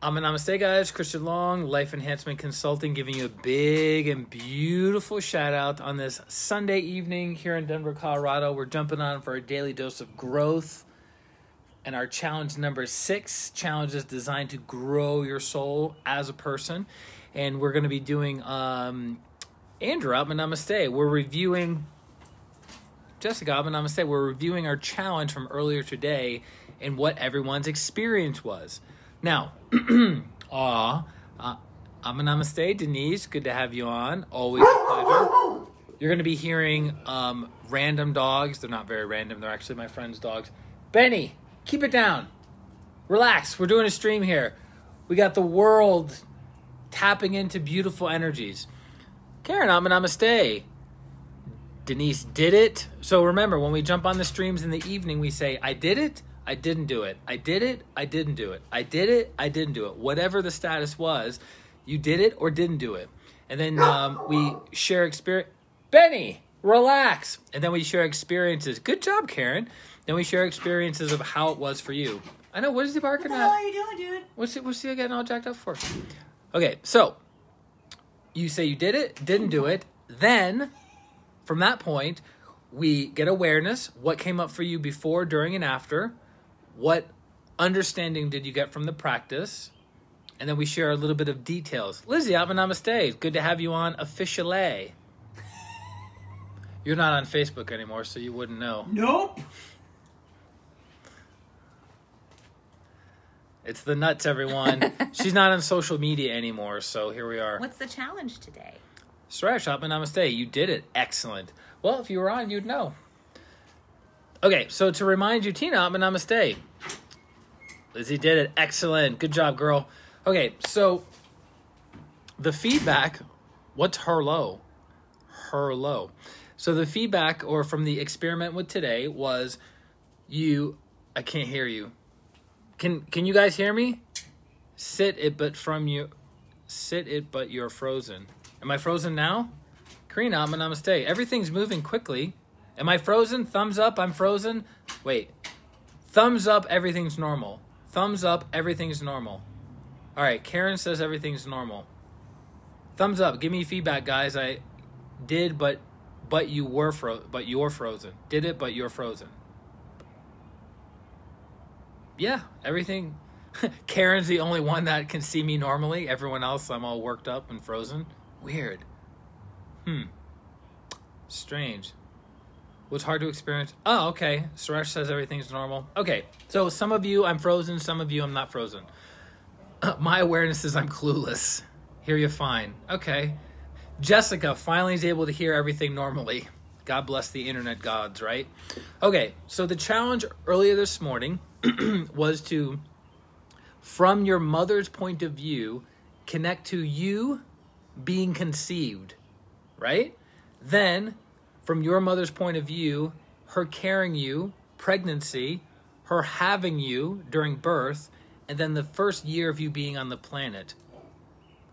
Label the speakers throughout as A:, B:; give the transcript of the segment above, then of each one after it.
A: Namaste, guys. Christian Long, Life Enhancement Consulting, giving you a big and beautiful shout out on this Sunday evening here in Denver, Colorado. We're jumping on for a daily dose of growth. And our challenge number 6, challenges designed to grow your soul as a person. And we're going to be doing Andrew, Namaste. We're reviewing Jessica, Namaste. We're reviewing our challenge from earlier today and what everyone's experience was. Now, Namaste, Denise. Good to have you on. Always a pleasure. You're going to be hearing random dogs. They're not very random. They're actually my friend's dogs. Benny, keep it down. Relax. We're doing a stream here. We got the world tapping into beautiful energies. Karen, Namaste. Denise did it. So remember, when we jump on the streams in the evening, we say, I did it. I didn't do it. I did it. I didn't do it. I did it. I didn't do it. Whatever the status was, you did it or didn't do it. And then we share experience. Benny, relax. And then we share experiences. Good job, Karen. Then we share experiences of how it was for you. I know. What is he barking at?
B: What the hell are you doing, dude?
A: What's he getting all jacked up for? Okay, so you say you did it, didn't do it. Then from that point, we get awareness. What came up for you before, during, and after? What understanding did you get from the practice? And then we share a little bit of details. Lizzie, Namaste. Good to have you on officially. You're not on Facebook anymore, so you wouldn't know.
B: Nope.
A: It's the nuts, everyone. She's not on social media anymore, so here we are.
B: What's the challenge today?
A: Suresh, Namaste. You did it. Excellent. Well, if you were on, you'd know. Okay, so to remind you, Tina, Namaste. Lizzie did it. Excellent. Good job, girl. Okay, so the feedback, what's her low? Her low. So the feedback, or from the experiment with today, was I can't hear you. Can you guys hear me? Sit it, but you're frozen. Am I frozen now? Karina, Namaste. Everything's moving quickly. Am I frozen? Thumbs up, I'm frozen. Wait. Thumbs up, everything's normal. Thumbs up, everything's normal. All right, Karen says everything's normal. Thumbs up, give me feedback, guys. I did, but you're frozen. Did it, but you're frozen. Yeah, everything. Karen's the only one that can see me normally. Everyone else, I'm all worked up and frozen. Weird. Strange. What's hard to experience? Oh, okay. Suresh says everything's normal. Okay, so some of you I'm frozen, some of you I'm not frozen. My awareness is I'm clueless. Hear you fine. Okay. Jessica finally is able to hear everything normally. God bless the internet gods, right? Okay, so the challenge earlier this morning was to, from your mother's point of view, connect to you being conceived, right? Then, from your mother's point of view, her carrying you, pregnancy, her having you during birth, and then the first year of you being on the planet.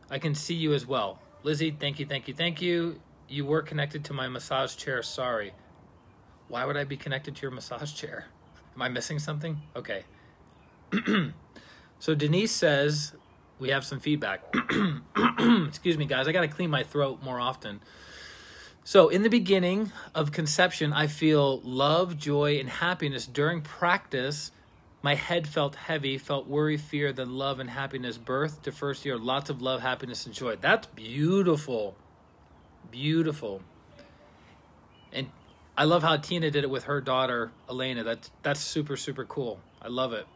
A: I can see you as well. Lizzie, thank you, thank you, thank you. You were connected to my massage chair, sorry. Why would I be connected to your massage chair? Am I missing something? Okay. So Denise says, we have some feedback. Excuse me, guys. I got to clean my throat more often. So in the beginning of conception, I feel love, joy, and happiness. During practice, my head felt heavy, felt worry, fear, then love and happiness. Birth to first year, lots of love, happiness, and joy. That's beautiful. Beautiful. And I love how Tina did it with her daughter, Elena. That's super, super cool. I love it.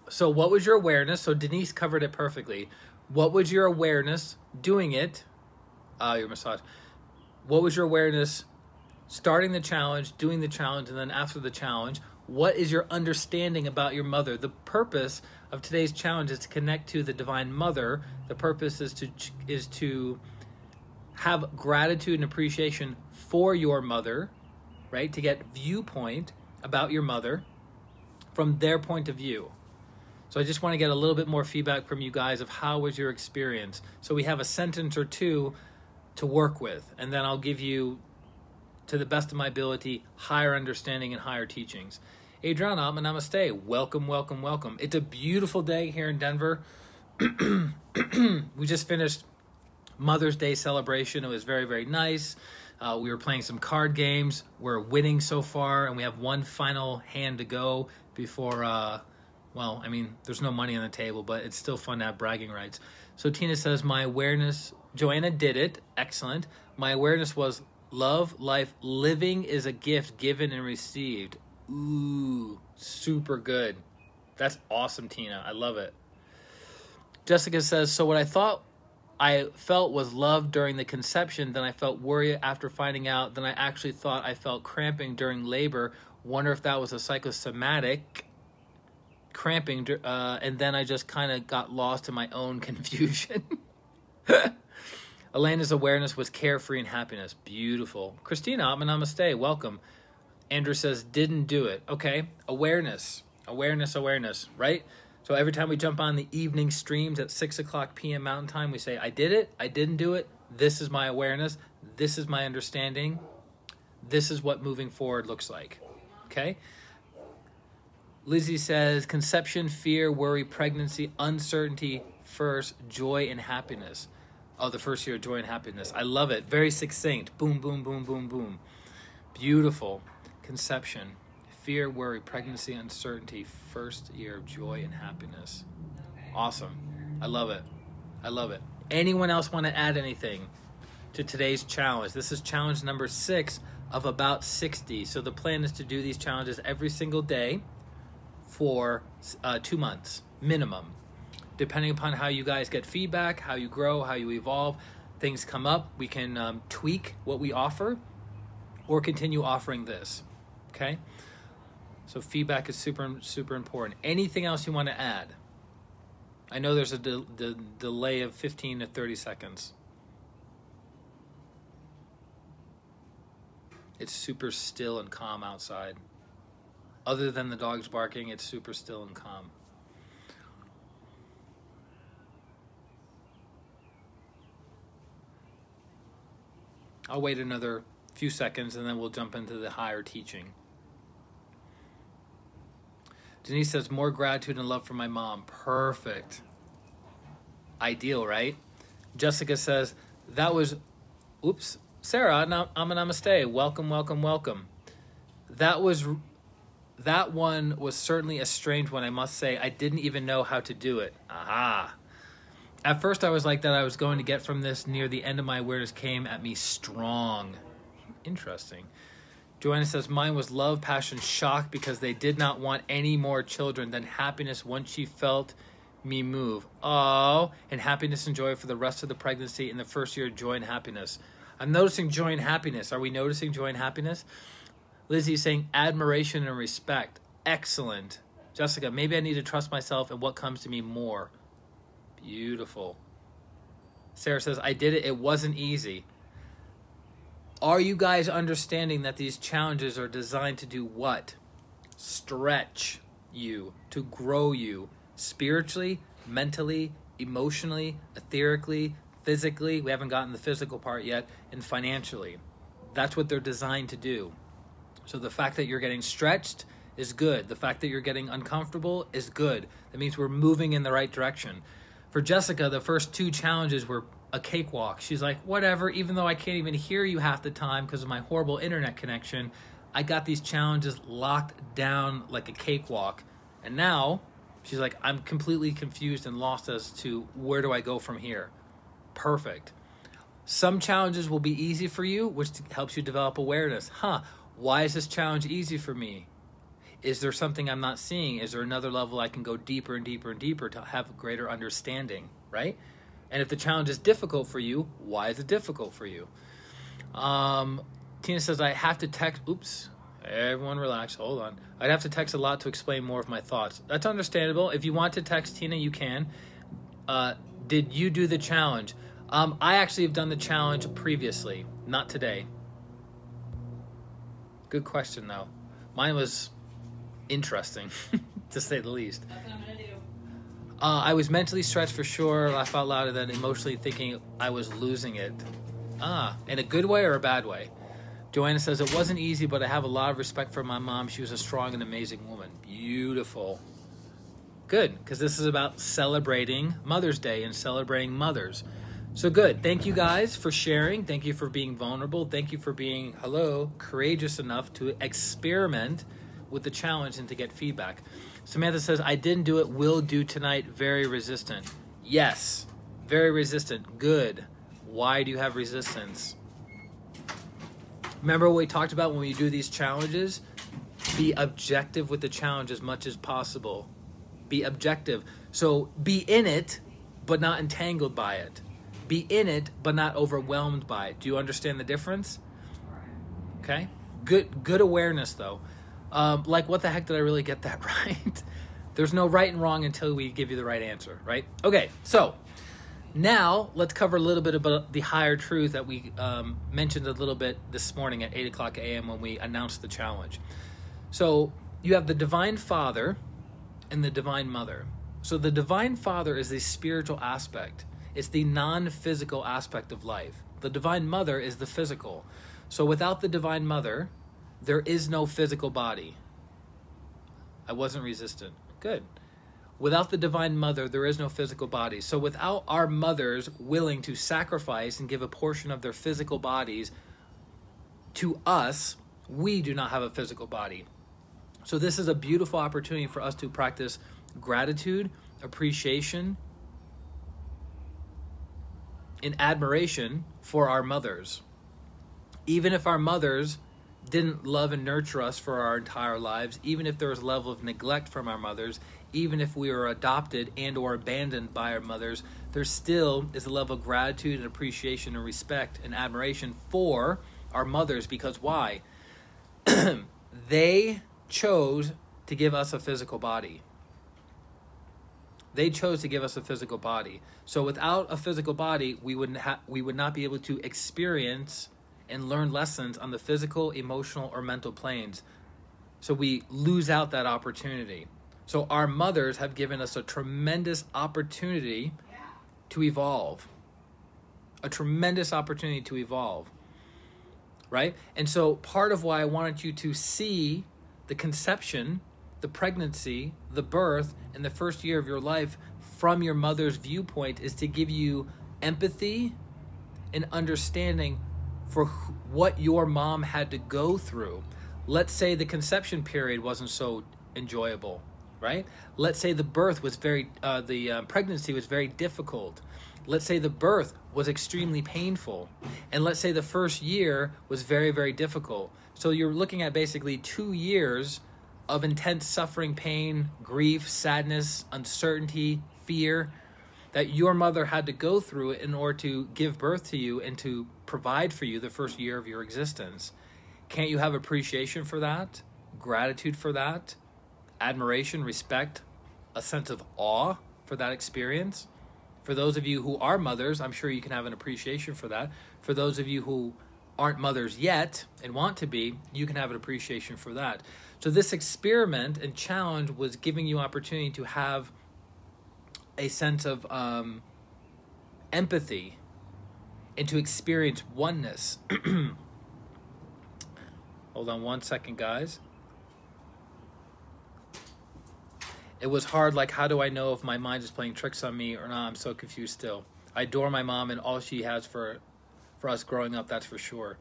A: So what was your awareness? So Denise covered it perfectly. What was your awareness doing it? Your massage. What was your awareness starting the challenge, doing the challenge, and then after the challenge? What is your understanding about your mother? The purpose of today's challenge is to connect to the Divine Mother. The purpose is to have gratitude and appreciation for your mother, right? To get viewpoint about your mother from their point of view. So I just want to get a little bit more feedback from you guys of how was your experience. So we have a sentence or two to work with, and then I'll give you, to the best of my ability, higher understanding and higher teachings. Adriana, namaste. Welcome, welcome, welcome. It's a beautiful day here in Denver. We just finished Mother's Day celebration. It was very, very nice. We were playing some card games. We're winning so far, and we have one final hand to go before, well, I mean, there's no money on the table, but it's still fun to have bragging rights. So Tina says, my awareness, Joanna did it. Excellent. My awareness was love, life, living is a gift given and received. Ooh, super good. That's awesome, Tina. I love it. Jessica says, so what I thought I felt was love during the conception, then I felt worry after finding out, then I actually thought I felt cramping during labor. Wonder if that was a psychosomatic cramping, and then I just kind of got lost in my own confusion. Elena's awareness was carefree and happiness. Beautiful. Christina, namaste. Welcome. Andrew says, didn't do it. Okay. Awareness, right? So every time we jump on the evening streams at 6 o'clock p.m. Mountain Time, we say, I did it. I didn't do it. This is my awareness. This is my understanding. This is what moving forward looks like. Okay? Lizzie says, conception, fear, worry, pregnancy, uncertainty, first, joy, and happiness. Oh, the first year of joy and happiness. I love it. Very succinct. Boom, boom, boom, boom, boom. Beautiful. Conception, fear, worry, pregnancy, uncertainty, first year of joy and happiness. Awesome. I love it. I love it. Anyone else want to add anything to today's challenge? This is challenge number 6 of about 60. So the plan is to do these challenges every single day for 2 months minimum. Depending upon how you guys get feedback, how you grow, how you evolve, things come up, we can tweak what we offer or continue offering this. Okay? So feedback is super, super important. Anything else you want to add? I know there's a delay of 15 to 30 seconds. It's super still and calm outside. Other than the dogs barking, it's super still and calm. I'll wait another few seconds and then we'll jump into the higher teaching. Denise says, more gratitude and love for my mom. Perfect. Ideal, right? Jessica says, that was, oops, Sarah, namaste. Welcome, welcome, welcome. That one was certainly a strange one, I must say. I didn't even know how to do it. Aha. At first I was like that I was going to get from this near the end of my awareness came at me strong. Interesting. Joanna says, mine was love, passion, shock because they did not want any more children than happiness once she felt me move. Oh, and happiness and joy for the rest of the pregnancy in the first year, joy and happiness. I'm noticing joy and happiness. Are we noticing joy and happiness? Lizzie saying admiration and respect. Excellent. Jessica, maybe I need to trust myself and what comes to me more. Beautiful. Sarah says, I did it. It wasn't easy. Are you guys understanding that these challenges are designed to do what? Stretch you, to grow you spiritually, mentally, emotionally, etherically, physically. We haven't gotten the physical part yet, and financially. That's what they're designed to do. So the fact that you're getting stretched is good. The fact that you're getting uncomfortable is good. That means we're moving in the right direction. For Jessica, the first 2 challenges were a cakewalk. She's like, whatever, even though I can't even hear you half the time because of my horrible internet connection, I got these challenges locked down like a cakewalk. And now she's like, I'm completely confused and lost as to where do I go from here. Perfect. Some challenges will be easy for you, which helps you develop awareness. Why is this challenge easy for me? Is there something I'm not seeing? Is there another level I can go deeper and deeper and deeper to have a greater understanding, right? And if the challenge is difficult for you, why is it difficult for you? Tina says, I have to text, oops, everyone relax, hold on. I'd have to text a lot to explain more of my thoughts. That's understandable. If you want to text Tina, you can. Did you do the challenge? I actually have done the challenge previously, not today. Good question, though. Mine was interesting, to say the least.
B: That's what I'm going to do.
A: I was mentally stretched for sure, laugh out loud, and then emotionally thinking I was losing it. In a good way or a bad way? Joanna says, it wasn't easy, but I have a lot of respect for my mom. She was a strong and amazing woman. Beautiful. Good, because this is about celebrating Mother's Day and celebrating mothers. So good. Thank you guys for sharing. Thank you for being vulnerable. Thank you for being, courageous enough to experiment with the challenge and to get feedback. Samantha says, I didn't do it, will do tonight. Very resistant. Yes, very resistant. Good. Why do you have resistance? Remember what we talked about when we do these challenges? Be objective with the challenge as much as possible. Be objective. So be in it, but not entangled by it. Be in it, but not overwhelmed by it. Do you understand the difference? Okay. Good awareness, though. Like, what the heck, did I really get that right? There's no right and wrong until we give you the right answer, right? Okay, so now let's cover a little bit about the higher truth that we mentioned a little bit this morning at 8 o'clock a.m. when we announced the challenge. So you have the Divine Father and the Divine Mother. So the Divine Father is the spiritual aspect. It's the non-physical aspect of life. The Divine Mother is the physical. So without the Divine Mother, there is no physical body. I wasn't resistant. Good. Without the Divine Mother, there is no physical body. So without our mothers willing to sacrifice and give a portion of their physical bodies to us, we do not have a physical body. So this is a beautiful opportunity for us to practice gratitude, appreciation, and admiration for our mothers. Even if our mothers didn't love and nurture us for our entire lives, even if there was a level of neglect from our mothers, even if we were adopted and or abandoned by our mothers, there still is a level of gratitude and appreciation and respect and admiration for our mothers. Because why? They chose to give us a physical body. They chose to give us a physical body. So without a physical body, we would not be able to experience and learn lessons on the physical, emotional, or mental planes. So we lose out that opportunity. So our mothers have given us a tremendous opportunity to evolve. A tremendous opportunity to evolve. Right? And so part of why I wanted you to see the conception, the pregnancy, the birth, and the first year of your life from your mother's viewpoint is to give you empathy and understanding for what your mom had to go through. Let's say the conception period wasn't so enjoyable, right? Let's say the birth was the pregnancy was very difficult. Let's say the birth was extremely painful. And let's say the first year was very, very difficult. So you're looking at basically 2 years of intense suffering, pain, grief, sadness, uncertainty, fear that your mother had to go through in order to give birth to you and to provide for you the first year of your existence. Can't you have appreciation for that, gratitude for that, admiration, respect, a sense of awe for that experience? For those of you who are mothers, I'm sure you can have an appreciation for that. For those of you who aren't mothers yet and want to be, you can have an appreciation for that. So this experiment and challenge was giving you opportunity to have a sense of empathy and to experience oneness. Hold on one second, guys. It was hard, like, how do I know if my mind is playing tricks on me or not? I'm so confused still. I adore my mom and all she has for us growing up, that's for sure.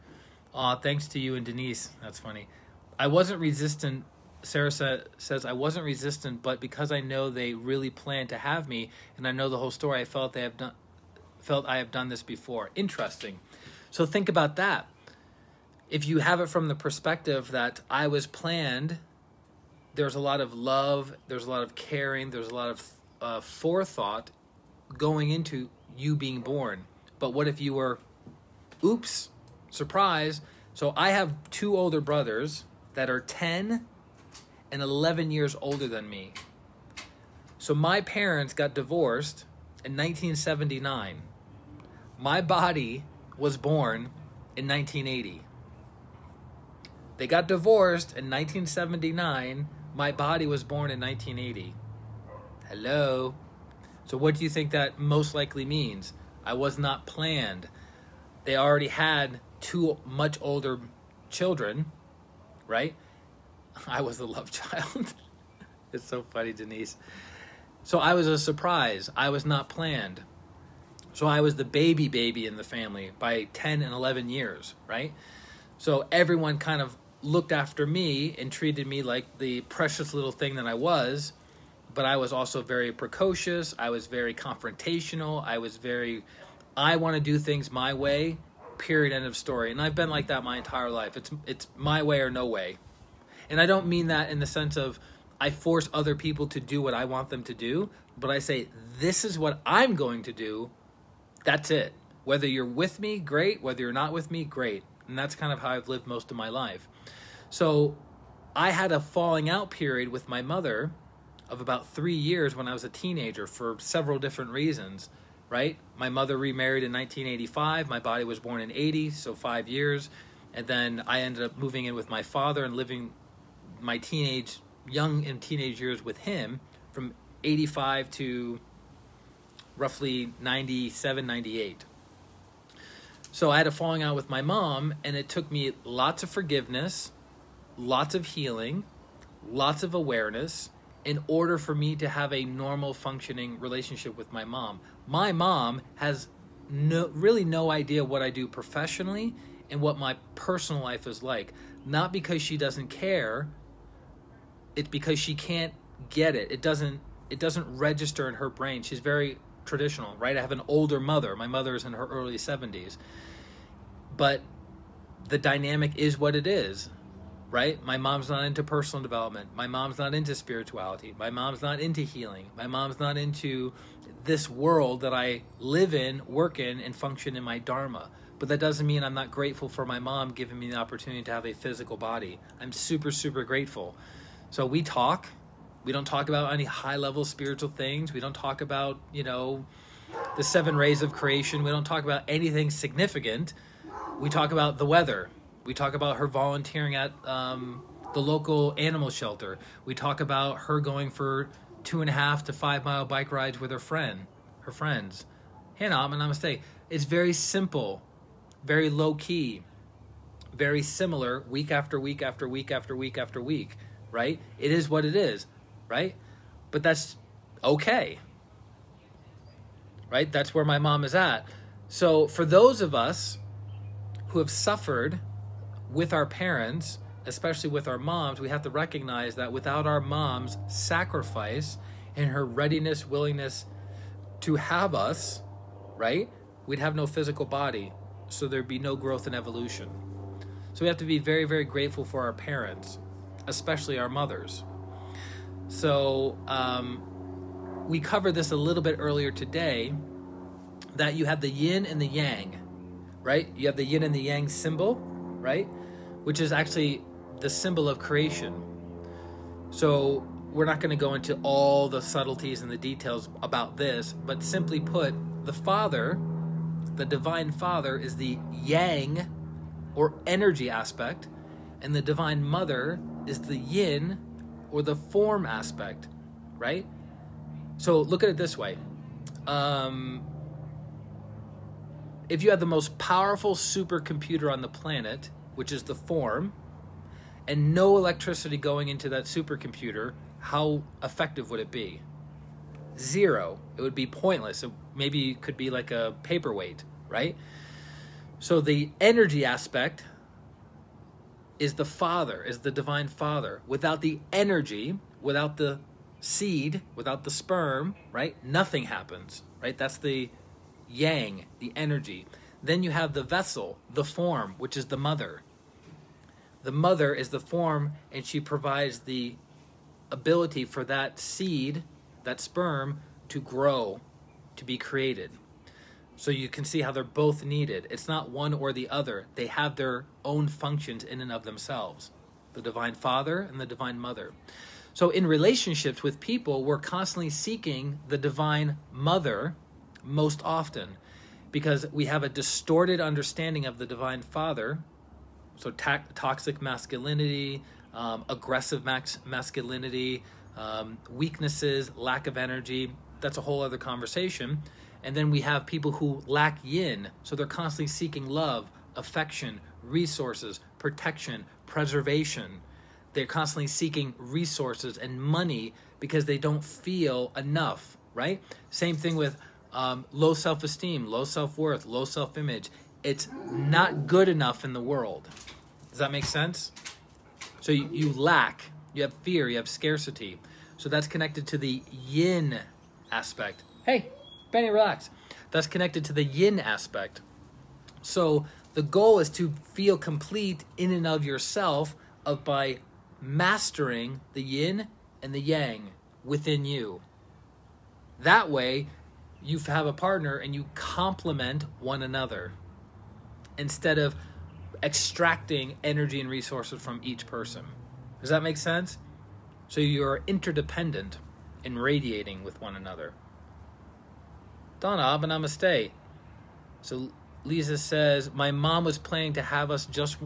A: Thanks to you and Denise. That's funny. I wasn't resistant. Sarah says, I wasn't resistant, but because I know they really plan to have me and I know the whole story, I felt I have done this before. Interesting. So think about that. If you have it from the perspective that I was planned, there's a lot of love, there's a lot of caring, there's a lot of forethought going into you being born. But what if you were, oops, surprise. So I have 2 older brothers that are 10 and 11 years older than me. So my parents got divorced in 1979. My body was born in 1980. They got divorced in 1979. My body was born in 1980. Hello. So what do you think that most likely means? I was not planned. They already had 2 much older children, right? I was the love child. It's so funny, Denise. So I was a surprise. I was not planned. So I was the baby in the family by 10 and 11 years, right? So everyone kind of looked after me and treated me like the precious little thing that I was, but I was also very precocious. I was very confrontational. I want to do things my way, period, end of story. And I've been like that my entire life. It's my way or no way. And I don't mean that in the sense of I force other people to do what I want them to do, but I say, this is what I'm going to do. That's it. Whether you're with me, great. Whether you're not with me, great. And that's kind of how I've lived most of my life. So I had a falling out period with my mother of about 3 years when I was a teenager for several different reasons, right? My mother remarried in 1985. My body was born in 80, so 5 years. And then I ended up moving in with my father and living my young and teenage years with him from 85 to roughly 97, 98. So I had a falling out with my mom, and it took me lots of forgiveness, lots of healing, lots of awareness in order for me to have a normal functioning relationship with my mom. My mom has really no idea what I do professionally and what my personal life is like. Not because she doesn't care, it's because she can't get it. It doesn't register in her brain. She's very traditional, right? I have an older mother. My mother is in her early 70s. But the dynamic is what it is, right? My mom's not into personal development. My mom's not into spirituality. My mom's not into healing. My mom's not into this world that I live in, work in, and function in my dharma. But that doesn't mean I'm not grateful for my mom giving me the opportunity to have a physical body. I'm super, super grateful. So we talk. We don't talk about any high-level spiritual things. We don't talk about, the 7 rays of creation. We don't talk about anything significant. We talk about the weather. We talk about her volunteering at the local animal shelter. We talk about her going for 2.5 to 5 mile bike rides with her friends. Hannah, namaste. It's very simple, very low-key, very similar week after week after week after week after week, right? It is what it is. Right? But that's okay. Right? That's where my mom is at. So for those of us who have suffered with our parents, especially with our moms, we have to recognize that without our mom's sacrifice and her readiness, willingness to have us, right? We'd have no physical body. So there'd be no growth and evolution. So we have to be very, very grateful for our parents, especially our mothers. So we covered this a little bit earlier today, that you have the yin and the yang, right? You have the yin and the yang symbol, right? Which is actually the symbol of creation. So we're not going to go into all the subtleties and the details about this, but simply put, the Father, the Divine Father, is the yang or energy aspect, and the Divine Mother is the yin or the form aspect, right? So look at it this way. If you have the most powerful supercomputer on the planet, which is the form, and no electricity going into that supercomputer, how effective would it be? 0. It would be pointless. Maybe it could be like a paperweight, right? So the energy aspect is the Father, is the Divine Father. Without the energy, without the seed, without the sperm, right? Nothing happens, right? That's the yang, the energy. Then you have the vessel, the form, which is the mother. The mother is the form, and she provides the ability for that seed, that sperm, to grow, to be created. So you can see how they're both needed. It's not one or the other. They have their own functions in and of themselves. The Divine Father and the Divine Mother. So in relationships with people, we're constantly seeking the Divine Mother most often because we have a distorted understanding of the Divine Father. So toxic masculinity, aggressive masculinity, weaknesses, lack of energy. That's a whole other conversation. And then we have people who lack yin, so they're constantly seeking love, affection, resources, protection, preservation. they're constantly seeking resources and money because they don't feel enough, right? Same thing with low self-esteem, low self-worth, low self-image. It's not good enough in the world. Does that make sense? So you lack, you have fear, you have scarcity. So that's connected to the yin aspect. Hey, Benny, relax. That's connected to the yin aspect. So the goal is to feel complete in and of yourself by mastering the yin and the yang within you. That way, you have a partner and you complement one another instead of extracting energy and resources from each person. Does that make sense? So you're interdependent and radiating with one another. Donna, Abba Namaste. So Lisa says, my mom was planning to have just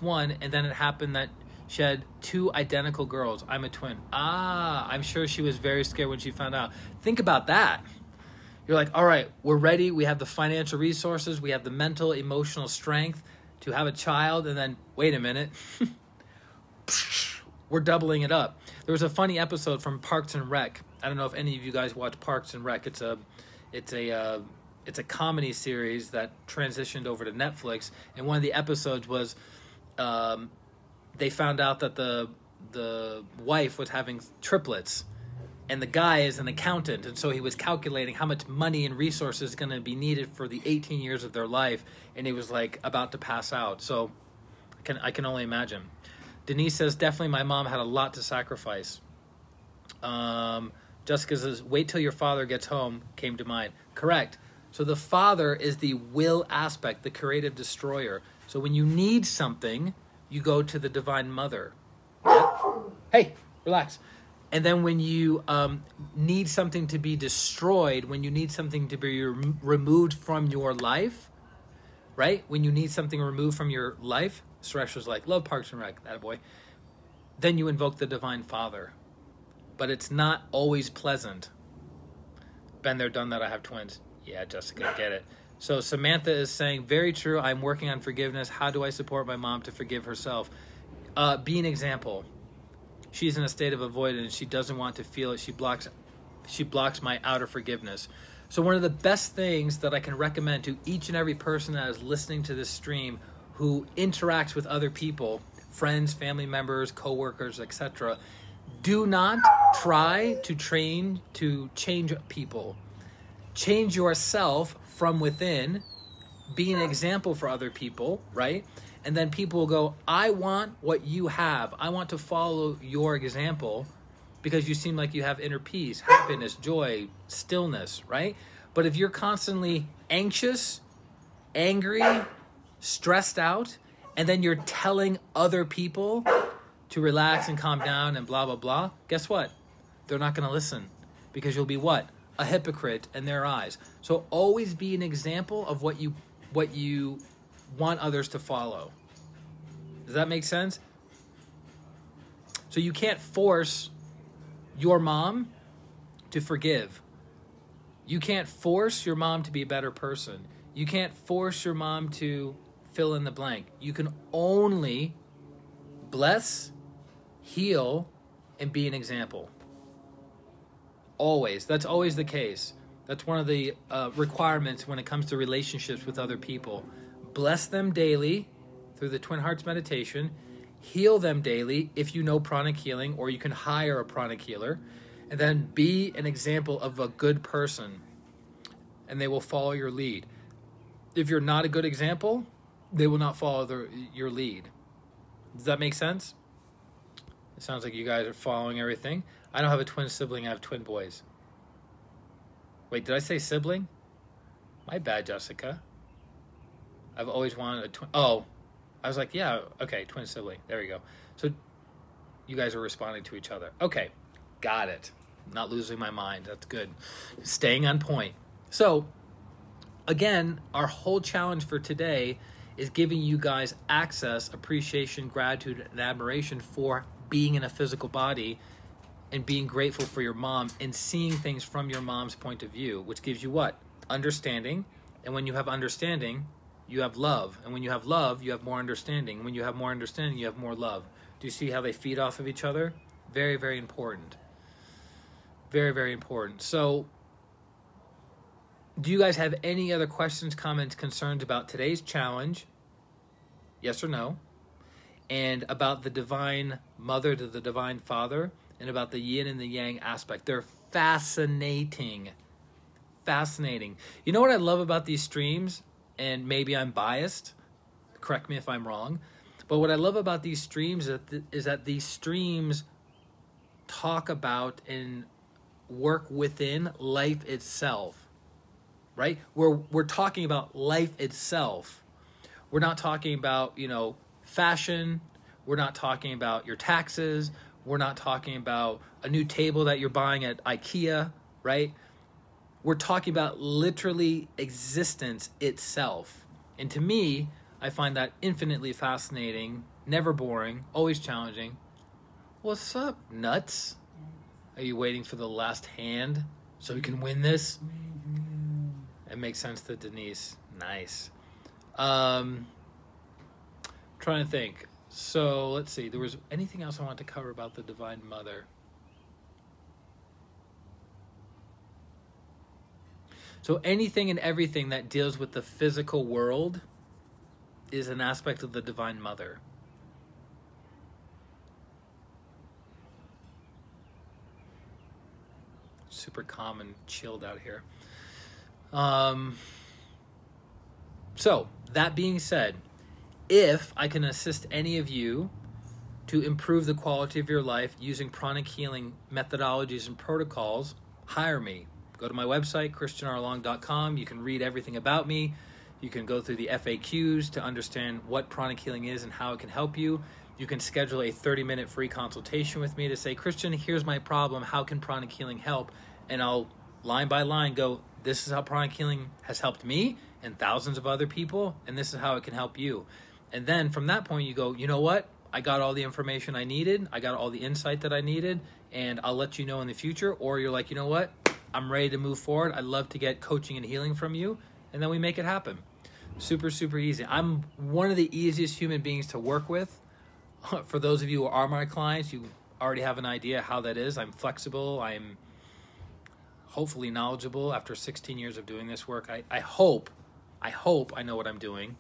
A: one, and then it happened that she had 2 identical girls. I'm a twin. I'm sure she was very scared when she found out. Think about that. You're like, all right, we're ready. We have the financial resources. We have the mental, emotional strength to have a child. And then, wait a minute. We're doubling it up. There was a funny episode from Parks and Rec. I don't know if any of you guys watch Parks and Rec. It's a comedy series that transitioned over to Netflix. And one of the episodes was they found out that the wife was having triplets. And the guy is an accountant, and so he was calculating how much money and resources is going to be needed for the 18 years of their life, and he was like about to pass out. So I can only imagine. Denise says, definitely my mom had a lot to sacrifice. Jessica says, wait till your father gets home, came to mind. Correct. So the father is the will aspect, the creative destroyer. So when you need something, you go to the Divine Mother. Yeah? Hey, relax. And then when you need something to be destroyed, when you need something to be removed from your life, right? When you need something removed from your life, Suresh was like, love Parks and Rec, that boy. Then you invoke the Divine Father. But it's not always pleasant. Been there, done that, I have twins. Yeah, Jessica, get it. So Samantha is saying, very true, I'm working on forgiveness. How do I support my mom to forgive herself? Be an example. She's in a state of avoidance. She doesn't want to feel it. She blocks my outer forgiveness. So one of the best things that I can recommend to each and every person that is listening to this stream who interacts with other people, friends, family members, coworkers, etc., do not try to change people. Change yourself from within. Be an example for other people, right? And then people will go, I want what you have. I want to follow your example because you seem like you have inner peace, happiness, joy, stillness, right? But if you're constantly anxious, angry, stressed out, and then you're telling other people to relax and calm down and blah, blah, blah, guess what? They're not going to listen because you'll be what? A hypocrite in their eyes. So always be an example of what you want others to follow. Does that make sense? So you can't force your mom to forgive. You can't force your mom to be a better person. You can't force your mom to fill in the blank. You can only bless, heal, and be an example. Always. That's always the case. That's one of the requirements when it comes to relationships with other people. Bless them daily through the Twin Hearts meditation. Heal them daily if you know pranic healing, or you can hire a pranic healer. And then be an example of a good person, and they will follow your lead. If you're not a good example, they will not follow your lead. Does that make sense? It sounds like you guys are following everything. I don't have a twin sibling. I have twin boys. Wait, did I say sibling? My bad, Jessica. I've always wanted a twin. Oh, I was like, yeah, okay, twin sibling. There we go. So you guys are responding to each other. Okay, got it. Not losing my mind. That's good. Staying on point. So, again, our whole challenge for today is giving you guys access, appreciation, gratitude, and admiration for being in a physical body and being grateful for your mom and seeing things from your mom's point of view, which gives you what? Understanding. And when you have understanding, you have love. And when you have love, you have more understanding. And when you have more understanding, you have more love. Do you see how they feed off of each other? Very, very important. Very, very important. So, do you guys have any other questions, comments, concerns about today's challenge? Yes or no? And about the divine mother to the divine father, and about the yin and the yang aspect. They're fascinating. Fascinating. You know what I love about these streams? And maybe I'm biased. Correct me if I'm wrong. But what I love about these streams is that these streams talk about and work within life itself. Right? We're talking about life itself. We're not talking about, fashion. We're not talking about your taxes. We're not talking about a new table that you're buying at IKEA, right? We're talking about literally existence itself. And to me, I find that infinitely fascinating, never boring, always challenging. What's up, nuts? Are you waiting for the last hand so we can win this? It makes sense to Denise. Nice. Trying to think. So let's see. There was anything else I wanted to cover about the Divine Mother. So anything and everything that deals with the physical world is an aspect of the Divine Mother. Super calm and chilled out here. So that being said, if I can assist any of you to improve the quality of your life using pranic healing methodologies and protocols, hire me. Go to my website, ChristianRLong.com. You can read everything about me. You can go through the FAQs to understand what pranic healing is and how it can help you. You can schedule a 30-minute free consultation with me to say, Christian, here's my problem. How can pranic healing help? And I'll line by line go, this is how pranic healing has helped me and thousands of other people, and this is how it can help you. And then from that point, you go, you know what? I got all the information I needed. I got all the insight that I needed, and I'll let you know in the future. Or you're like, you know what? I'm ready to move forward. I'd love to get coaching and healing from you, and then we make it happen. Super, super easy. I'm one of the easiest human beings to work with. For those of you who are my clients, you already have an idea how that is. I'm flexible. I'm hopefully knowledgeable after 16 years of doing this work. I hope I know what I'm doing.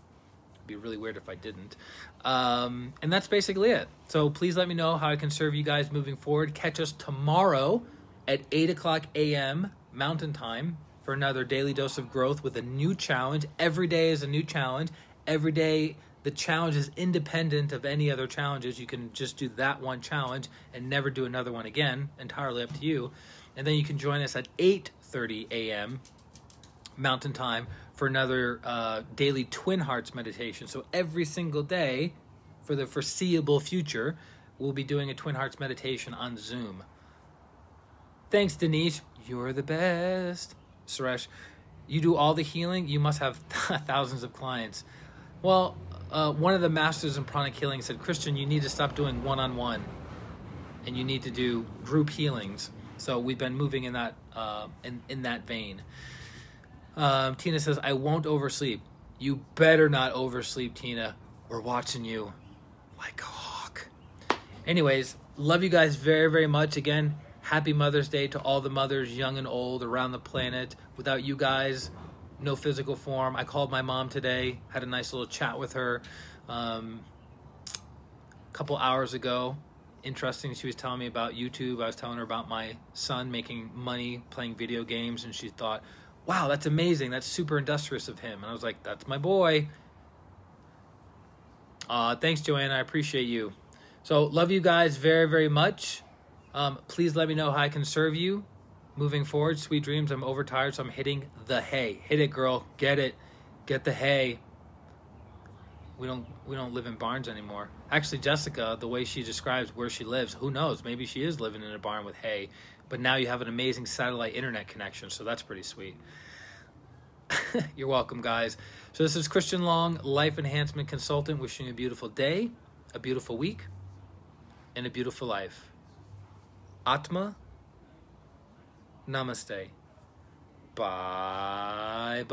A: It'd be really weird if I didn't. And that's basically it. So please let me know how I can serve you guys moving forward. Catch us tomorrow at 8 o'clock a.m. Mountain Time for another daily dose of growth with a new challenge. Every day is a new challenge. Every day the challenge is independent of any other challenges. You can just do that one challenge and never do another one again. Entirely up to you. And then you can join us at 8:30 a.m. Mountain Time for another daily Twin Hearts meditation. So every single day for the foreseeable future, we'll be doing a Twin Hearts meditation on Zoom. Thanks, Denise. You're the best. Suresh, you do all the healing? You must have thousands of clients. Well, one of the masters in pranic healing said, Christian, you need to stop doing one-on-one, and you need to do group healings. So we've been moving in that in that vein. Tina says, I won't oversleep. You better not oversleep, Tina. We're watching you like a hawk. Anyways, love you guys very, very much. Again, happy Mother's Day to all the mothers, young and old, around the planet. Without you guys, no physical form. I called my mom today, had a nice little chat with her a couple hours ago. Interesting, she was telling me about YouTube. I was telling her about my son making money playing video games, and she thought, wow, that's amazing. That's super industrious of him. And I was like, that's my boy. Thanks, Joanna. I appreciate you. So love you guys very, very much. Please let me know how I can serve you moving forward. Sweet dreams. I'm overtired, so I'm hitting the hay. Hit it, girl. Get it. Get the hay. We don't live in barns anymore. Actually, Jessica, the way she describes where she lives, who knows? Maybe she is living in a barn with hay. But now you have an amazing satellite internet connection, so that's pretty sweet. You're welcome, guys. So this is Christian Long, Life Enhancement Consultant, wishing you a beautiful day, a beautiful week, and a beautiful life. Atma, namaste. Bye-bye.